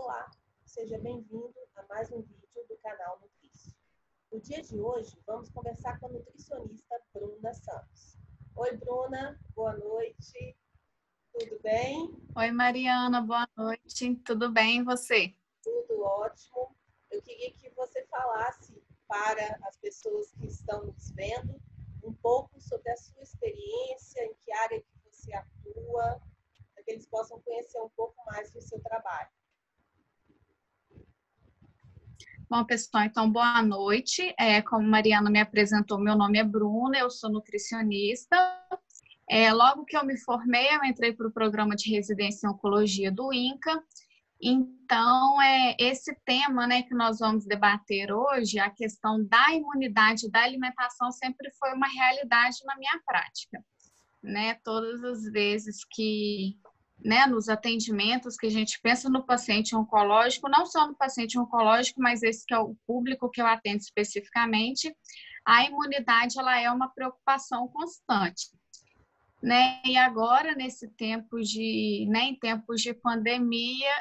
Olá, seja bem-vindo a mais um vídeo do canal Nutrício. No dia de hoje, vamos conversar com a nutricionista Bruna Santos. Oi, Bruna, boa noite, tudo bem? Oi, Mariana, boa noite, tudo bem e você? Tudo ótimo. Eu queria que você falasse para as pessoas que estão nos vendo um pouco sobre a sua experiência, em que área que você atua, para que eles possam conhecer um pouco mais do seu trabalho. Bom, pessoal, então boa noite. Como a Mariana me apresentou, meu nome é Bruna, eu sou nutricionista. Logo que eu me formei, eu entrei para o programa de residência em oncologia do INCA. Então, esse tema, né, que nós vamos debater hoje, a questão da imunidade da alimentação, sempre foi uma realidade na minha prática, né? Todas as vezes que, né, nos atendimentos que a gente pensa no paciente oncológico, não só no paciente oncológico, mas esse que é o público que eu atendo especificamente, a imunidade ela é uma preocupação constante. Né? E agora, nesse tempo em tempos de pandemia,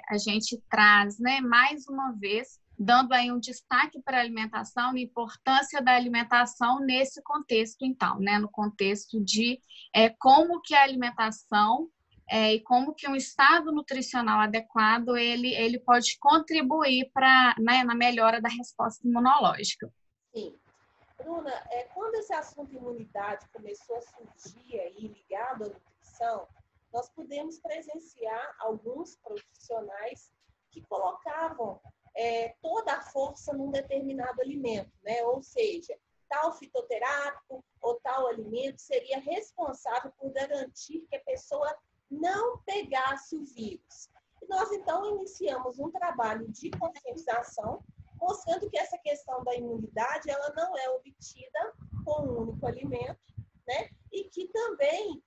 a gente traz, né, mais uma vez, dando aí um destaque para a alimentação, a importância da alimentação nesse contexto, então, né, no contexto de como que a alimentação e como que um estado nutricional adequado ele pode contribuir para, né, na melhora da resposta imunológica. Sim. Bruna, quando esse assunto imunidade começou a surgir aí ligado à nutrição, nós pudemos presenciar alguns profissionais que colocavam toda a força num determinado alimento, né? Ou seja, tal fitoterápico ou tal alimento seria responsável por garantir que a pessoa não pegasse o vírus. E nós, então, iniciamos um trabalho de conscientização mostrando que essa questão da imunidade ela não é obtida com um único alimento, né? E que também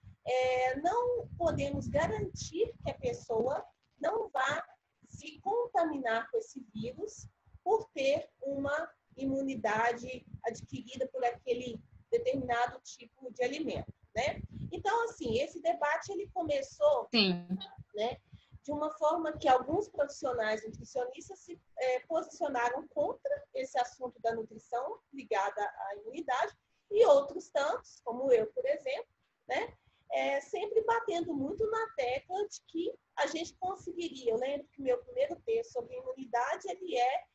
não podemos garantir que a pessoa não vá se contaminar com esse vírus por ter uma imunidade adquirida por aquele determinado tipo de alimento, né? Então, assim, esse debate ele começou, Sim, né? De uma forma que alguns profissionais nutricionistas se posicionaram contra esse assunto da nutrição ligada à imunidade e outros tantos, como eu, por exemplo, né, sempre batendo muito na tecla de que a gente conseguiria. Eu lembro que meu primeiro texto sobre imunidade ele é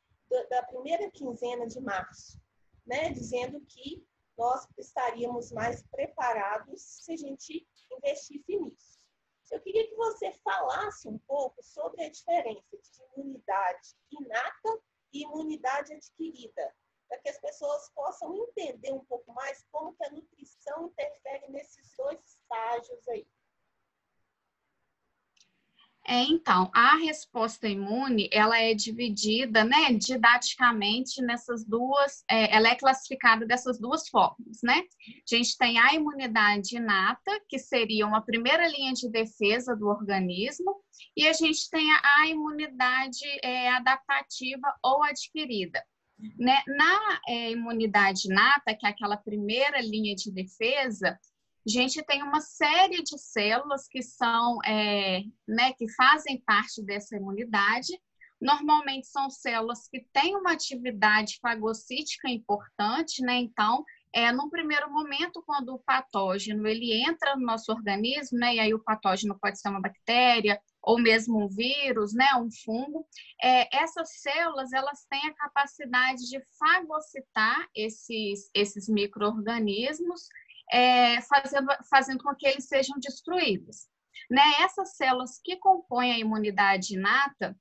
da primeira quinzena de março, né, dizendo que nós estaríamos mais preparados se a gente investisse nisso. Eu queria que você falasse um pouco sobre a diferença de imunidade inata e imunidade adquirida, para que as pessoas possam entender um pouco mais como que a nutrição interfere nesses dois estágios aí. Então, a resposta imune, ela é dividida, né, didaticamente nessas duas, ela é classificada dessas duas formas, né? A gente tem a imunidade inata, que seria uma primeira linha de defesa do organismo, e a gente tem a imunidade adaptativa ou adquirida. Né? Na imunidade inata, que é aquela primeira linha de defesa, a gente tem uma série de células que são, né, que fazem parte dessa imunidade. Normalmente são células que têm uma atividade fagocítica importante, né? Então, num primeiro momento, quando o patógeno ele entra no nosso organismo, né? E aí o patógeno pode ser uma bactéria ou mesmo um vírus, né? Um fungo. Essas células elas têm a capacidade de fagocitar esses micro-organismos, fazendo com que eles sejam destruídos. Né? Essas células que compõem a imunidade inata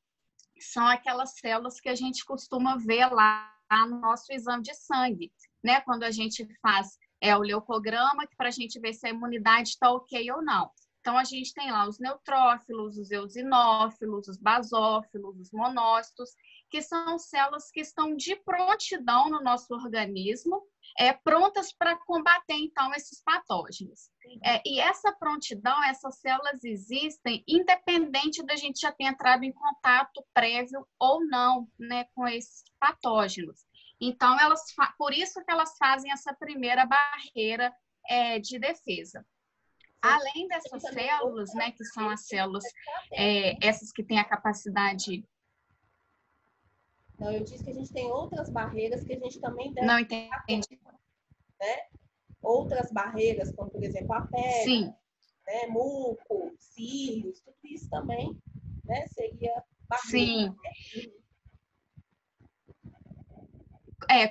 são aquelas células que a gente costuma ver lá no nosso exame de sangue, né? Quando a gente faz o leucograma, para a gente ver se a imunidade está ok ou não. Então, a gente tem lá os neutrófilos, os eosinófilos, os basófilos, os monócitos, que são células que estão de prontidão no nosso organismo, prontas para combater, então, esses patógenos. E essa prontidão, essas células existem independente da gente já ter entrado em contato prévio ou não, né, com esses patógenos. Então, por isso que elas fazem essa primeira barreira de defesa. além dessas células, né, que são as células, essas que têm a capacidade... Não, eu disse que a gente tem outras barreiras que a gente também deve... Não entendi. Né? Outras barreiras, como, por exemplo, a pele, Sim. Né, muco, cílios, tudo isso também, né, seria barreira. Sim.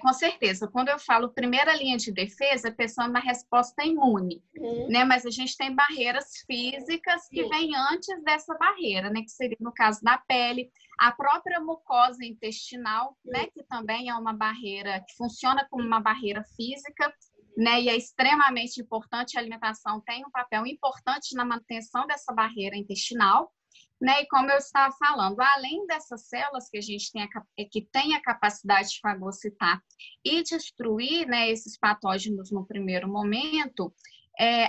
Com certeza. Quando eu falo primeira linha de defesa, pensando na resposta imune, né? Mas a gente tem barreiras físicas que vêm antes dessa barreira, né? Que seria no caso da pele, a própria mucosa intestinal, né? Que também é uma barreira que funciona como uma barreira física, né? E é extremamente importante. A alimentação tem um papel importante na manutenção dessa barreira intestinal. Né? E como eu estava falando, além dessas células que a gente tem que tem a capacidade de fagocitar e destruir, né, esses patógenos no primeiro momento,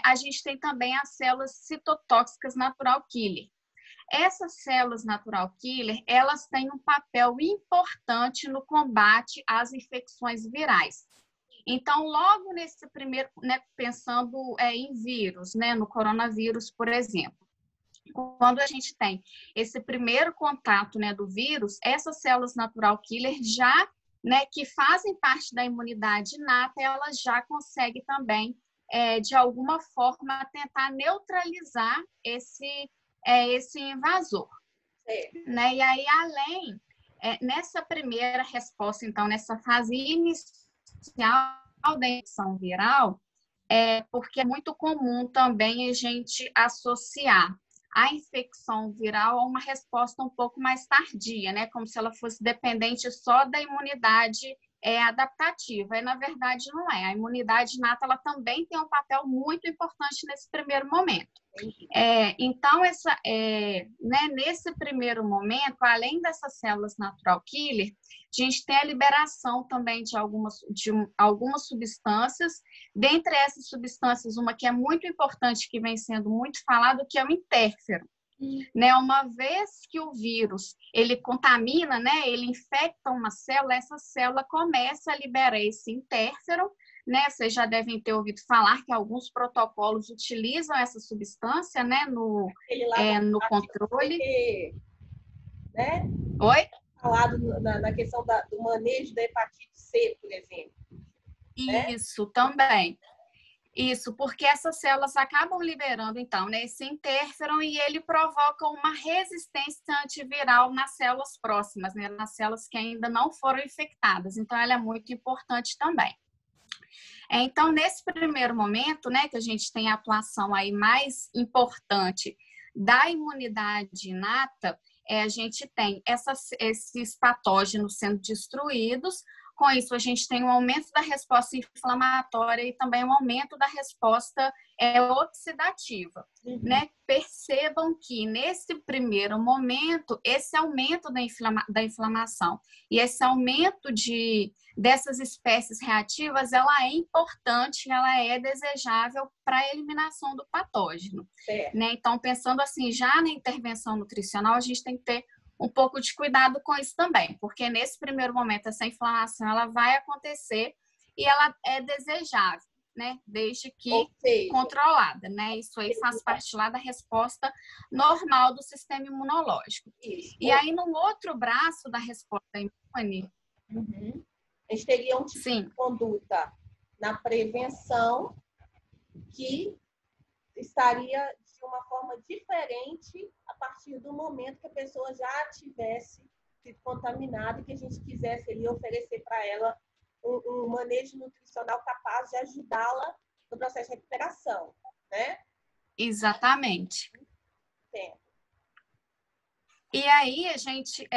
a gente tem também as células citotóxicas natural killer. Essas células natural killer, elas têm um papel importante no combate às infecções virais. Então, logo nesse primeiro, né, pensando em vírus, né, no coronavírus, por exemplo, quando a gente tem esse primeiro contato, né, do vírus, essas células natural killer já, né, que fazem parte da imunidade inata, elas já conseguem também, de alguma forma, tentar neutralizar esse invasor. Né? E aí, além, nessa primeira resposta, então, nessa fase inicial da infecção viral, porque é muito comum também a gente associar a infecção viral a uma resposta um pouco mais tardia, né? Como se ela fosse dependente só da imunidade adaptativa. E, na verdade, não é. A imunidade inata, ela também tem um papel muito importante nesse primeiro momento. Então, né, nesse primeiro momento, além dessas células natural killer, a gente tem a liberação também de algumas substâncias. Dentre essas substâncias, uma que é muito importante, que vem sendo muito falado, que é o interferon. Né? Uma vez que o vírus ele contamina, né, ele infecta uma célula, essa célula começa a liberar esse interferon. Né? Vocês já devem ter ouvido falar que alguns protocolos utilizam essa substância, né, no controle. Né? Oi? Falado na questão do manejo da hepatite C, por exemplo. Isso, né? Também. Isso, porque essas células acabam liberando, então, né, esse interferon e ele provoca uma resistência antiviral nas células próximas, né, nas células que ainda não foram infectadas. Então, ela é muito importante também. Então, nesse primeiro momento, né, que a gente tem a atuação aí mais importante da imunidade inata, a gente tem esses patógenos sendo destruídos. Com isso, a gente tem um aumento da resposta inflamatória e também um aumento da resposta oxidativa. Né? Percebam que, nesse primeiro momento, esse aumento da inflamação e esse aumento dessas espécies reativas, ela é importante, ela é desejável para a eliminação do patógeno. Né? Então, pensando assim, já na intervenção nutricional, a gente tem que ter um pouco de cuidado com isso também, porque nesse primeiro momento essa inflamação ela vai acontecer e ela é desejável, né? Desde que controlada, né? Isso aí faz parte lá da resposta normal do sistema imunológico. Isso. E aí, no outro braço da resposta imune, a gente teria um tipo de conduta na prevenção que estaria de uma forma diferente a partir do momento que a pessoa já tivesse sido contaminada e que a gente quisesse ali oferecer para ela um manejo nutricional capaz de ajudá-la no processo de recuperação, né? Exatamente. E aí, a gente,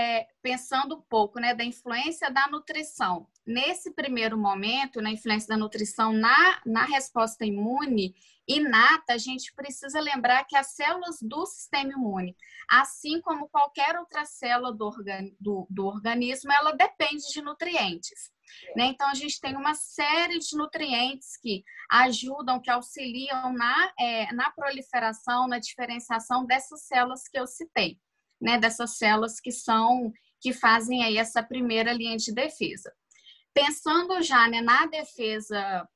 pensando um pouco, né, da influência da nutrição. Nesse primeiro momento, na influência da nutrição na resposta imune inata, a gente precisa lembrar que as células do sistema imune, assim como qualquer outra célula do organismo, ela depende de nutrientes. Né? Então, a gente tem uma série de nutrientes que ajudam, que auxiliam na proliferação, na diferenciação dessas células que eu citei. Né, dessas células que fazem aí essa primeira linha de defesa. Pensando já, né, na defesa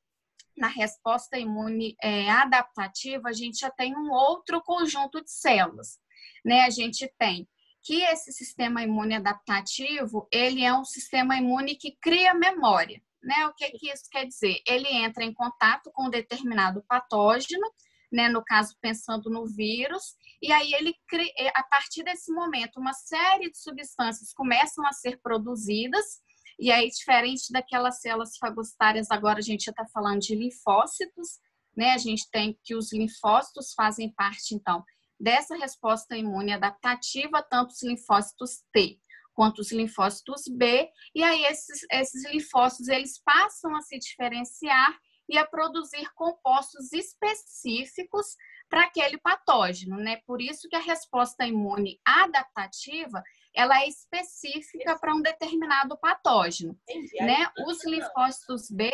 na resposta imune adaptativa, a gente já tem um outro conjunto de células, né? A gente tem que esse sistema imune adaptativo, ele é um sistema imune que cria memória, né? O que isso quer dizer? Ele entra em contato com um determinado patógeno, né? No caso, pensando no vírus, e aí ele cria, a partir desse momento, uma série de substâncias começam a ser produzidas. E aí, diferente daquelas células fagocitárias, agora a gente já está falando de linfócitos, né? A gente tem que os linfócitos fazem parte, então, dessa resposta imune adaptativa, tanto os linfócitos T quanto os linfócitos B, e aí esses linfócitos, eles passam a se diferenciar e a produzir compostos específicos para aquele patógeno, né? Por isso que a resposta imune adaptativa, ela é específica para um determinado patógeno, né? Os linfócitos B...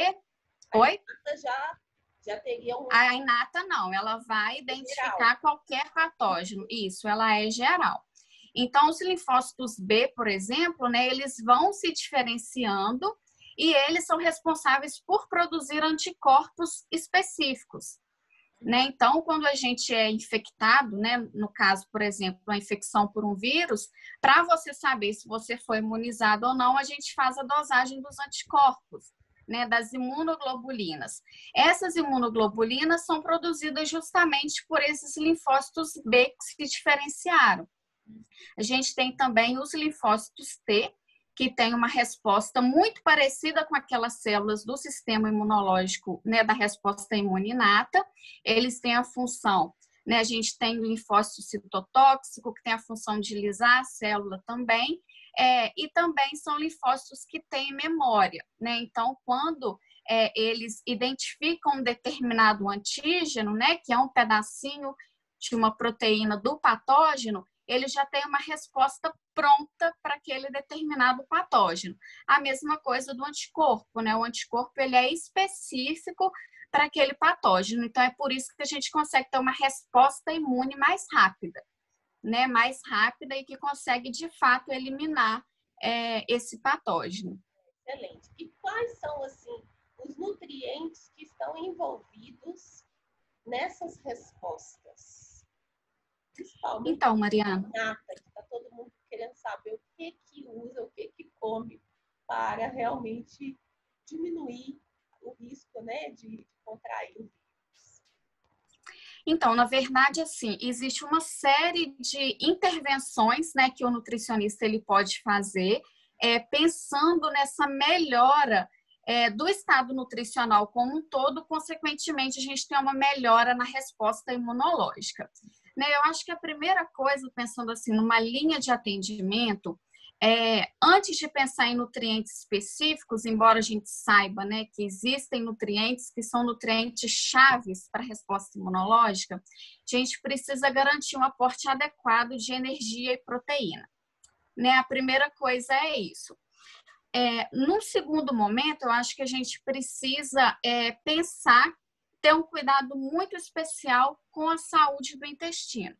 Oi? Já teria um... A inata não, ela vai identificar geral. Qualquer patógeno. Isso, ela é geral. Então, os linfócitos B, por exemplo, né, eles vão se diferenciando e eles são responsáveis por produzir anticorpos específicos. Né? Então, quando a gente é infectado, né, no caso, por exemplo, a infecção por um vírus, para você saber se você foi imunizado ou não, a gente faz a dosagem dos anticorpos, né, das imunoglobulinas. Essas imunoglobulinas são produzidas justamente por esses linfócitos B que se diferenciaram. A gente tem também os linfócitos T, que tem uma resposta muito parecida com aquelas células do sistema imunológico, né, da resposta imune inata. Eles têm a função, né, a gente tem o linfócito citotóxico, que tem a função de lisar a célula também, e também são linfócitos que têm memória, né? Então, quando eles identificam um determinado antígeno, né, que é um pedacinho de uma proteína do patógeno, ele já tem uma resposta pronta para aquele determinado patógeno. A mesma coisa do anticorpo, né? O anticorpo, ele é específico para aquele patógeno. Então, é por isso que a gente consegue ter uma resposta imune mais rápida, né? Mais rápida e que consegue, de fato, eliminar esse patógeno. Excelente. E quais são, assim, os nutrientes que estão envolvidos nessas respostas? Então, Mariana, está todo mundo querendo saber o que usa, o que come para realmente diminuir o risco, né, de contrair o vírus. Então, na verdade, assim, existe uma série de intervenções, né, que o nutricionista ele pode fazer, pensando nessa melhora do estado nutricional como um todo, consequentemente, a gente tem uma melhora na resposta imunológica. Né? Eu acho que a primeira coisa, pensando assim, numa linha de atendimento, antes de pensar em nutrientes específicos, embora a gente saiba, né, que existem nutrientes que são nutrientes chaves para a resposta imunológica, a gente precisa garantir um aporte adequado de energia e proteína. Né? A primeira coisa é isso. Num segundo momento, eu acho que a gente precisa pensar, ter um cuidado muito especial com a saúde do intestino.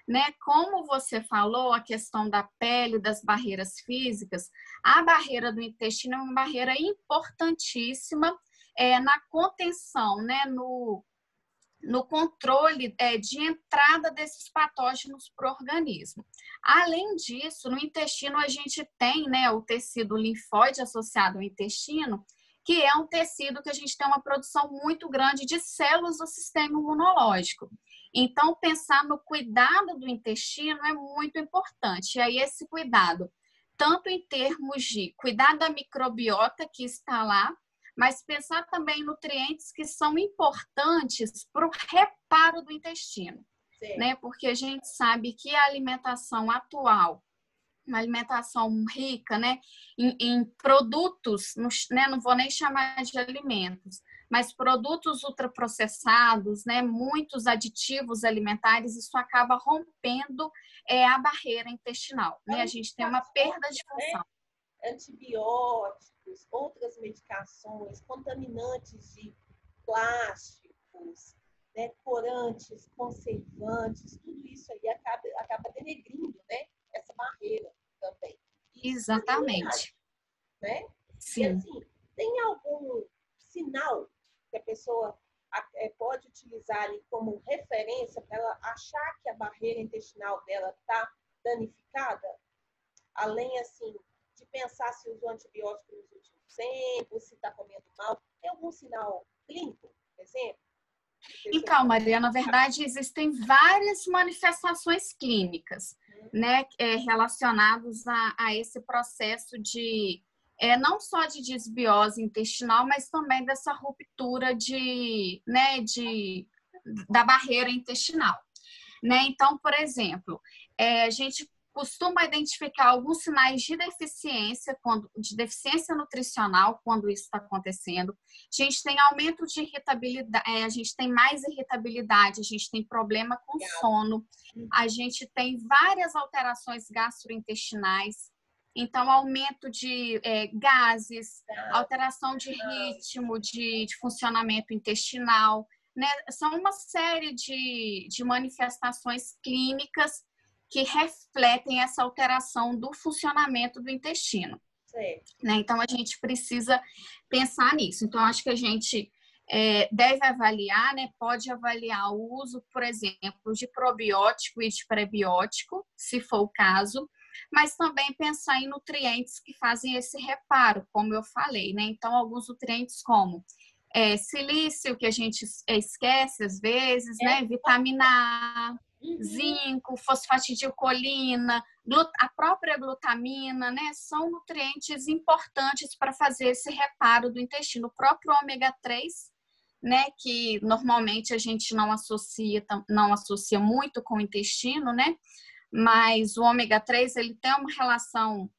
Né? Como você falou, a questão da pele, das barreiras físicas, a barreira do intestino é uma barreira importantíssima na contenção, né? No controle de entrada desses patógenos para o organismo. Além disso, no intestino a gente tem, né, o tecido linfóide associado ao intestino, que é um tecido que a gente tem uma produção muito grande de células do sistema imunológico. Então, pensar no cuidado do intestino é muito importante. E aí, esse cuidado, tanto em termos de cuidar da microbiota que está lá, mas pensar também em nutrientes que são importantes para o reparo do intestino. Né? Porque a gente sabe que a alimentação atual, uma alimentação rica, né, em produtos, né, não vou nem chamar de alimentos, mas produtos ultraprocessados, né, muitos aditivos alimentares, isso acaba rompendo a barreira intestinal. Né? A gente tem uma perda de função. Antibióticos, outras medicações, contaminantes de plásticos, né, corantes, conservantes, tudo isso aí acaba denegrindo, né, essa barreira também. Exatamente. Né? Sim. E assim, tem algum sinal que a pessoa pessoa pode utilizar ali como referência para ela achar que a barreira intestinal dela está danificada? Além, assim, de pensar se usou antibiótico nos últimos tempos, se está comendo mal. Tem algum sinal clínico, por exemplo? Então, Maria, na verdade, existem várias manifestações clínicas, né, relacionadas a esse processo de, não só de desbiose intestinal, mas também dessa ruptura da barreira intestinal, né? Então, por exemplo, a gente costuma identificar alguns sinais de deficiência nutricional quando isso está acontecendo. A gente tem aumento de irritabilidade, a gente tem mais irritabilidade, a gente tem problema com sono, a gente tem várias alterações gastrointestinais, então aumento de gases, alteração de ritmo, de funcionamento intestinal, né? São uma série de manifestações clínicas que refletem essa alteração do funcionamento do intestino. Né? Então, a gente precisa pensar nisso. Então, acho que a gente deve avaliar, né? Pode avaliar o uso, por exemplo, de probiótico e de prebiótico, se for o caso, mas também pensar em nutrientes que fazem esse reparo, como eu falei, né? Então, alguns nutrientes como silício, que a gente esquece às vezes, né? Vitamina A, zinco, fosfatidilcolina, a própria glutamina, né? São nutrientes importantes para fazer esse reparo do intestino. O próprio ômega 3, né? Que normalmente a gente não associa muito com o intestino, né? Mas o ômega 3, ele tem uma relação,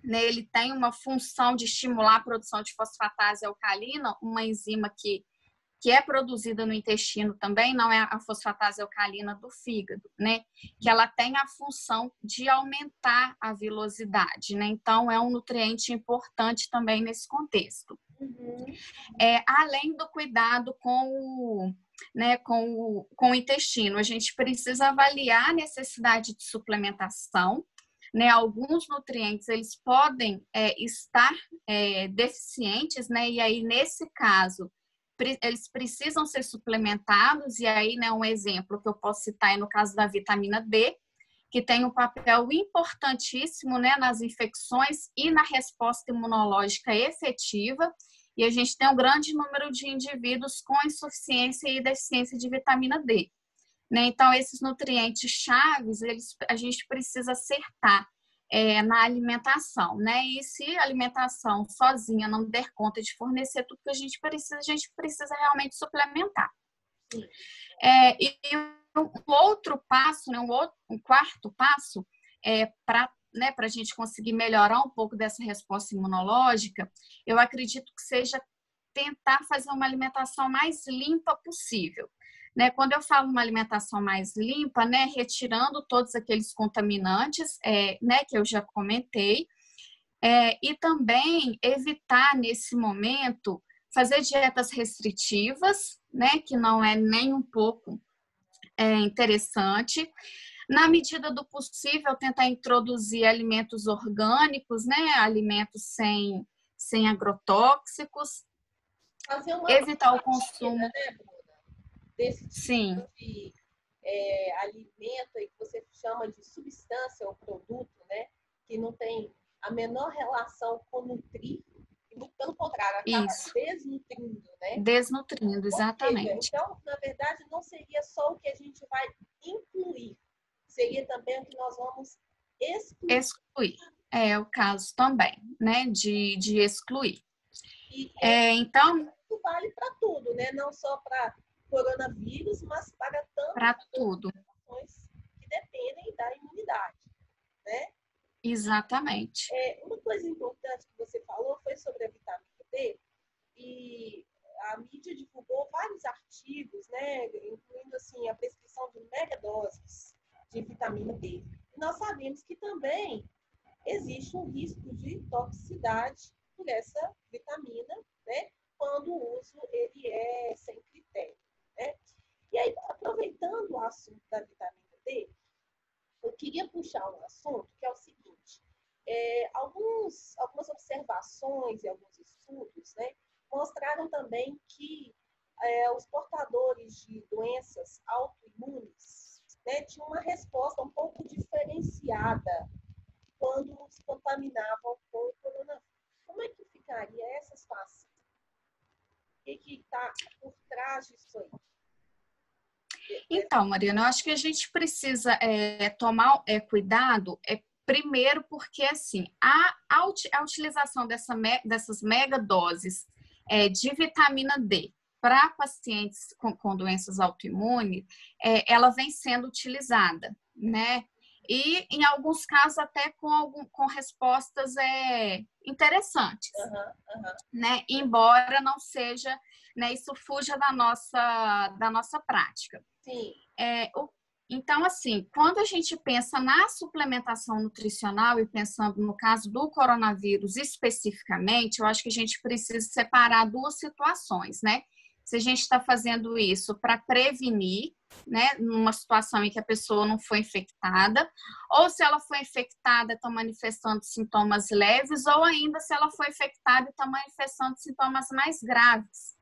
né? Ele tem uma função de estimular a produção de fosfatase alcalina, uma enzima que é produzida no intestino também, não é a fosfatase alcalina do fígado, né? Que ela tem a função de aumentar a vilosidade, né? Então, é um nutriente importante também nesse contexto. Além do cuidado com o intestino, a gente precisa avaliar a necessidade de suplementação, né? Alguns nutrientes, eles podem estar deficientes, né? E aí, nesse caso, eles precisam ser suplementados, e aí, né, um exemplo que eu posso citar é no caso da vitamina D, que tem um papel importantíssimo, né, nas infecções e na resposta imunológica efetiva, e a gente tem um grande número de indivíduos com insuficiência e deficiência de vitamina D, né? Então, esses nutrientes chaves, a gente precisa acertar na alimentação, né? E se a alimentação sozinha não der conta de fornecer tudo que a gente precisa realmente suplementar. E um outro passo, né? Um quarto passo para a gente conseguir melhorar um pouco dessa resposta imunológica, eu acredito que seja tentar fazer uma alimentação mais limpa possível. Né? Quando eu falo uma alimentação mais limpa, né, retirando todos aqueles contaminantes, né, que eu já comentei, e também evitar, nesse momento, fazer dietas restritivas, né, que não é nem um pouco interessante. Na medida do possível, tentar introduzir alimentos orgânicos, né, alimentos sem agrotóxicos, evitar o consumo... Né, desse tipo Sim. de alimento aí que você chama de substância ou produto, né? Que não tem a menor relação com nutrir, e muito pelo contrário, acaba desnutrindo, né? Desnutrindo, exatamente. Então, na verdade, não seria só o que a gente vai incluir, seria também o que nós vamos excluir. É o caso também, né? De excluir. Então, isso vale para tudo, né? Não só para coronavírus, mas para tudo que dependem da imunidade, né? Exatamente. Uma coisa importante que você falou foi sobre a vitamina D, e a mídia divulgou vários artigos, né? Incluindo assim a prescrição de megadoses de vitamina D. E nós sabemos que também existe um risco de toxicidade por essa vitamina, né? Quando o uso ele é sem critério, né? E aí, aproveitando o assunto da vitamina D, eu queria puxar um assunto que é o seguinte: algumas observações e alguns estudos, né, mostraram também que os portadores de doenças autoimunes, né, tinham uma resposta um pouco diferenciada quando se contaminavam com o coronavírus. Como é que ficaria essa situação? O que está por trás disso aí? Então, Mariana, eu acho que a gente precisa tomar cuidado, primeiro porque, assim, a utilização dessas megadoses de vitamina D para pacientes com doenças autoimunes, ela vem sendo utilizada, né? E, em alguns casos, até com respostas interessantes, né? Embora não seja, né, isso fuja da nossa prática. Sim. Então, assim, quando a gente pensa na suplementação nutricional e pensando no caso do coronavírus especificamente, eu acho que a gente precisa separar duas situações, né? Se a gente está fazendo isso para prevenir, né, numa situação em que a pessoa não foi infectada, ou se ela foi infectada e está manifestando sintomas leves, ou ainda se ela foi infectada e está manifestando sintomas mais graves,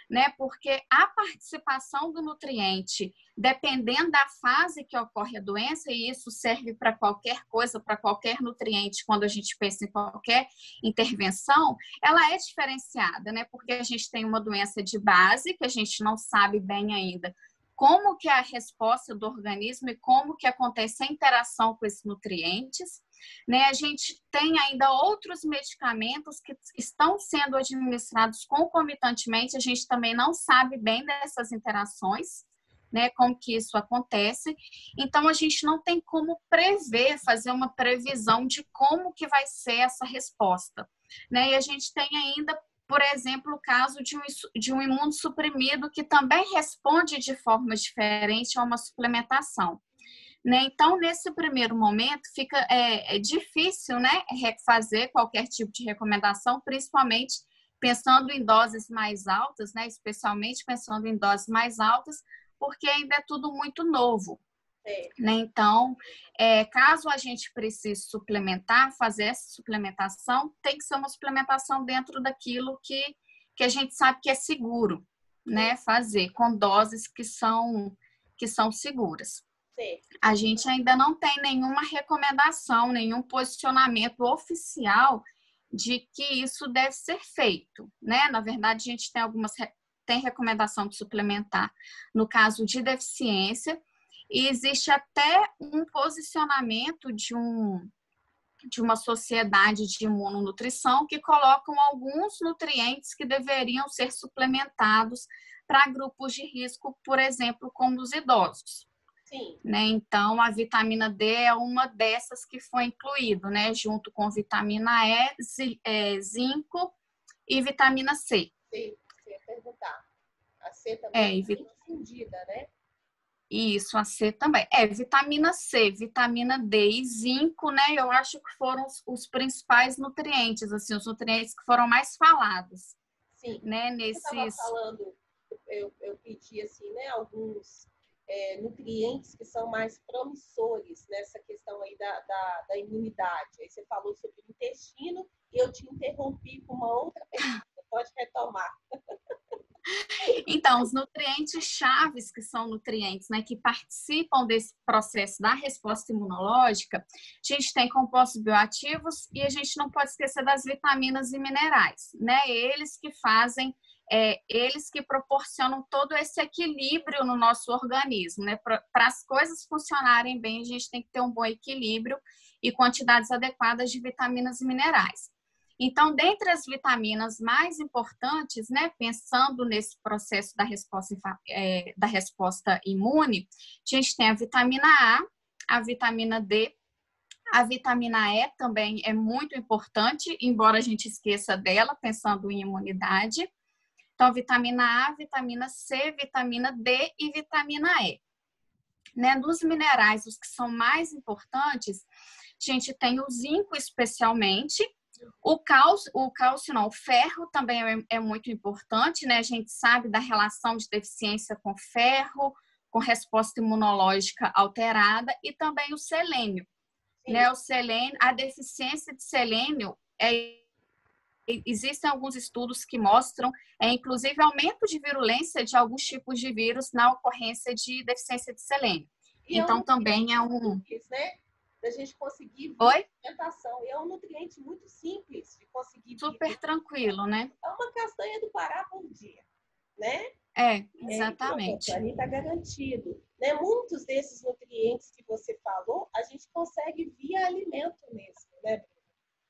né? Porque a participação do nutriente, dependendo da fase que ocorre a doença, e isso serve para qualquer coisa, para qualquer nutriente, quando a gente pensa em qualquer intervenção, ela é diferenciada, né? Porque a gente tem uma doença de base, que a gente não sabe bem ainda como que é a resposta do organismo e como que acontece a interação com esses nutrientes, né? A gente tem ainda outros medicamentos que estão sendo administrados concomitantemente, a gente também não sabe bem dessas interações, né? Como que isso acontece. Então, a gente não tem como prever, fazer uma previsão de como que vai ser essa resposta, né? E a gente tem ainda, por exemplo, o caso de um imunossuprimido que também responde de forma diferente a uma suplementação, né? Então, nesse primeiro momento, fica difícil, né, fazer qualquer tipo de recomendação, principalmente pensando em doses mais altas, né, especialmente pensando em doses mais altas, porque ainda é tudo muito novo. Né? Então, caso a gente precise suplementar, fazer essa suplementação, tem que ser uma suplementação dentro daquilo que a gente sabe que é seguro, né? Fazer com doses que são seguras. Sim. A gente ainda não tem nenhuma recomendação, nenhum posicionamento oficial de que isso deve ser feito, né? Na verdade, a gente tem recomendação de suplementar no caso de deficiência, e existe até um posicionamento de uma sociedade de imunonutrição que colocam alguns nutrientes que deveriam ser suplementados para grupos de risco, por exemplo, como os idosos. Sim. Né? Então, a vitamina D é uma dessas que foi incluído, né? Junto com vitamina E, zinco e vitamina C. Sim, você ia perguntar. A C também é infundida, né? Isso, a C também. Vitamina C, vitamina D e zinco, né? Eu acho que foram os principais nutrientes, assim, os nutrientes que foram mais falados. Sim. Né? Você estava falando, eu pedi, assim, né, alguns nutrientes que são mais promissores nessa questão aí da imunidade. Aí você falou sobre o intestino e eu te interrompi com uma outra pergunta. Pode retomar. Então, os nutrientes chaves, que são nutrientes, né, que participam desse processo da resposta imunológica, a gente tem compostos bioativos e a gente não pode esquecer das vitaminas e minerais, né? Eles que proporcionam todo esse equilíbrio no nosso organismo, né? Para as coisas funcionarem bem, a gente tem que ter um bom equilíbrio e quantidades adequadas de vitaminas e minerais. Então, dentre as vitaminas mais importantes, né, pensando nesse processo da resposta imune, a gente tem a vitamina A vitamina D, a vitamina E também é muito importante, embora a gente esqueça dela, pensando em imunidade. Então, vitamina A, vitamina C, vitamina D e vitamina E. Né, dos minerais, os que são mais importantes, a gente tem o zinco especialmente. O ferro também é muito importante, né? A gente sabe da relação de deficiência com ferro, com resposta imunológica alterada, e também o selênio. Né? O selênio, a deficiência de selênio é existem alguns estudos que mostram, inclusive, aumento de virulência de alguns tipos de vírus na ocorrência de deficiência de selênio. E então, também é um... simples, né? Da gente conseguir alimentação. E é um nutriente muito simples de conseguir. Super tranquilo, né? É uma castanha do Pará por dia, né? Exatamente. Ali está garantido. Né? Muitos desses nutrientes que você falou, a gente consegue via alimento mesmo, né?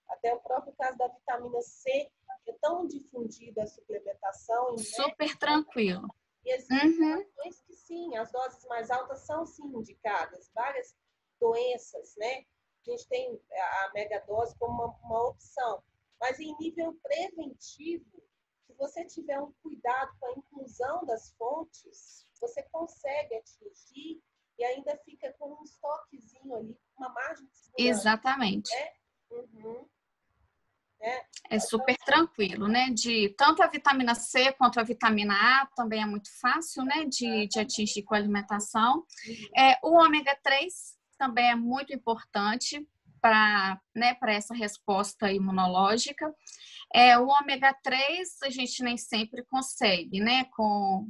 Até o próprio caso da vitamina C, que é tão difundida a suplementação. Super tranquilo. E existem informações que sim, as doses mais altas são sim indicadas. Várias doenças, né? A gente tem a megadose como uma opção. Mas em nível preventivo, se você tiver um cuidado com a inclusão das fontes, você consegue atingir e ainda fica com um estoquezinho ali, uma margem de segurança. Exatamente. Né? É super tranquilo, né? De tanto a vitamina C quanto a vitamina A também é muito fácil, né? De atingir com a alimentação. O ômega 3 também é muito importante para essa resposta imunológica. O ômega 3 a gente nem sempre consegue, né?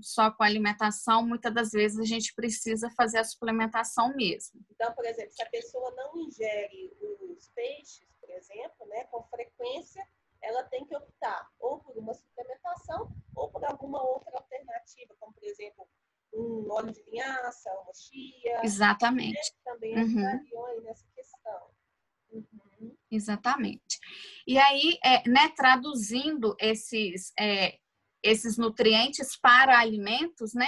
Só com a alimentação, muitas das vezes a gente precisa fazer a suplementação mesmo. Então, por exemplo, se a pessoa não ingere os peixes, por exemplo, né, com frequência, ela tem que optar ou por uma suplementação ou por alguma outra alternativa, como, por exemplo, um óleo de linhaça, uma chia. Exatamente. Né, que também ajudariam aí nessa questão. Exatamente. E aí, né, traduzindo esses nutrientes para alimentos, né?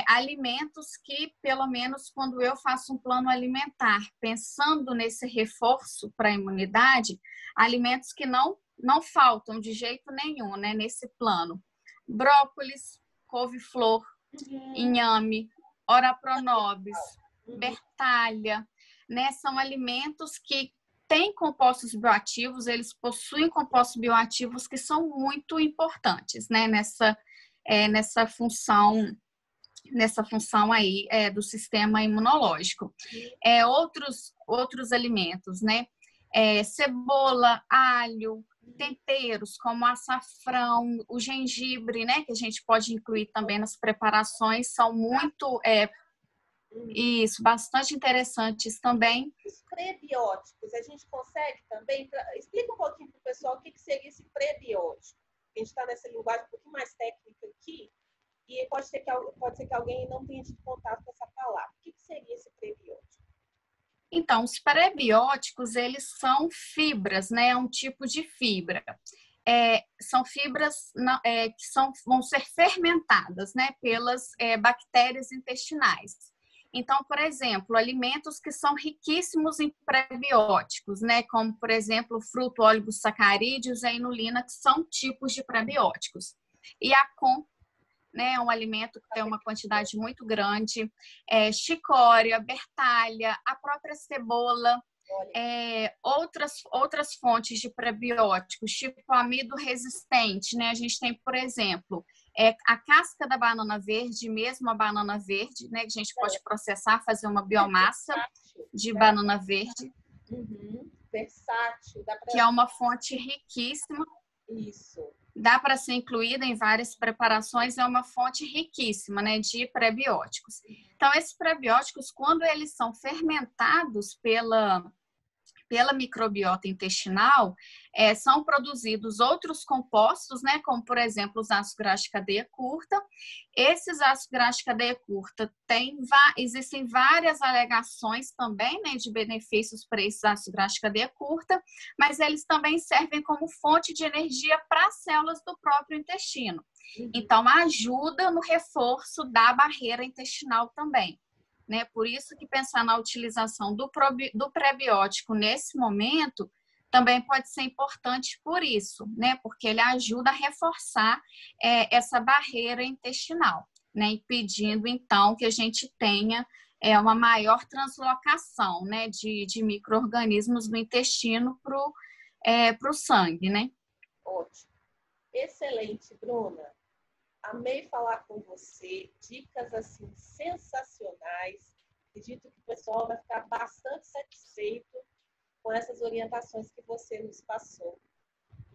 Alimentos que, pelo menos quando eu faço um plano alimentar, pensando nesse reforço para a imunidade, alimentos que não faltam de jeito nenhum, né, nesse plano. Brócolis, couve-flor, inhame, ora pronobis, bertalha, né, são alimentos que têm compostos bioativos, eles possuem compostos bioativos que são muito importantes, né, nessa função aí do sistema imunológico. Outros alimentos, né? Cebola, alho, temperos como açafrão, o gengibre, né? Que a gente pode incluir também nas preparações, são muito bastante interessantes também. Os prebióticos, a gente consegue também... Explica um pouquinho para o pessoal o que seria esse prebiótico. A gente está nessa linguagem um pouquinho mais técnica aqui, e pode ser que alguém não tenha tido contato com essa palavra. O que seria esse prebiótico? Então, os prebióticos, eles são fibras, né? É um tipo de fibra. São fibras que vão ser fermentadas, né? Pelas bactérias intestinais. Então, por exemplo, alimentos que são riquíssimos em prebióticos, né? Como, por exemplo, fruto, oligosacarídeos e a inulina, que são tipos de prebióticos. E a né, é um alimento que tem uma quantidade muito grande, chicória, bertalha, a própria cebola, outras fontes de prebióticos, tipo amido resistente, né? A gente tem, por exemplo, a casca da banana verde, mesmo a banana verde, né? Que a gente pode processar, fazer uma biomassa de banana verde. Versátil. Que é uma fonte riquíssima. Isso. Dá para ser incluída em várias preparações, é uma fonte riquíssima, né, de prebióticos. Então, esses prebióticos, quando eles são fermentados pela microbiota intestinal, são produzidos outros compostos, né, como, por exemplo, os ácidos graxos de cadeia curta. Esses ácidos graxos de cadeia curta existem várias alegações também, né, de benefícios para esses ácidos graxos de cadeia curta, mas eles também servem como fonte de energia para as células do próprio intestino. Então, ajuda no reforço da barreira intestinal também. Né? Por isso que pensar na utilização do prebiótico nesse momento também pode ser importante por isso, né? Porque ele ajuda a reforçar essa barreira intestinal, né? Impedindo, então, que a gente tenha uma maior translocação, né? de micro-organismos do intestino para o sangue, né? Ótimo. Excelente, Bruna. Amei falar com você, dicas assim sensacionais. Acredito que o pessoal vai ficar bastante satisfeito com essas orientações que você nos passou.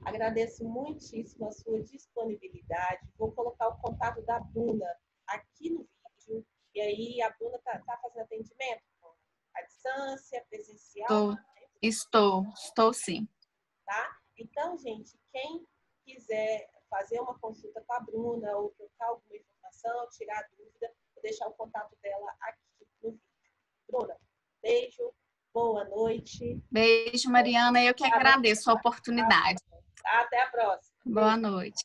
Agradeço muitíssimo a sua disponibilidade. Vou colocar o contato da Bruna aqui no vídeo. E aí, a Bruna tá fazendo atendimento à distância, presencial? Estou sim. Tá? Então, gente, quem quiser fazer uma consulta com a Bruna ou trocar alguma informação, tirar dúvida, vou deixar o contato dela aqui no vídeo. Bruna, beijo, boa noite. Beijo, Mariana. Eu que agradeço a oportunidade. Até a próxima. Boa noite.